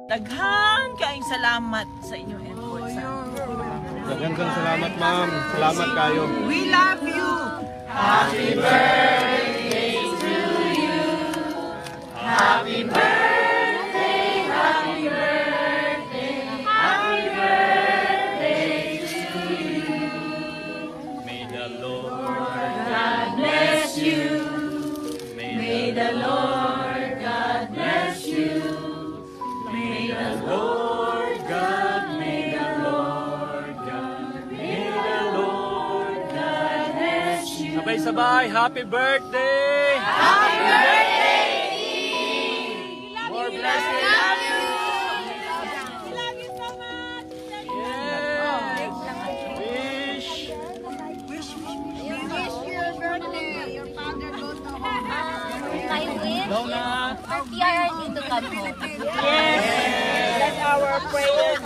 Daghan kaayong salamat sa inyong effort. Daghang salamat, ma'am. Salamat kayo. We love you. Happy birthday to you. Happy birthday, happy birthday, happy birthday to you. May the Lord God bless you. May the Lord God bless you. May the Lord God, may the Lord God, may the Lord God bless you. Sabay-sabay, happy birthday! Happy birthday! More blessings! Love you! We love you so much. Yes! Wish! You wish your birthday. Your father go to home. My wish Donut! for PRRD to come home. Yes! That's our prayer.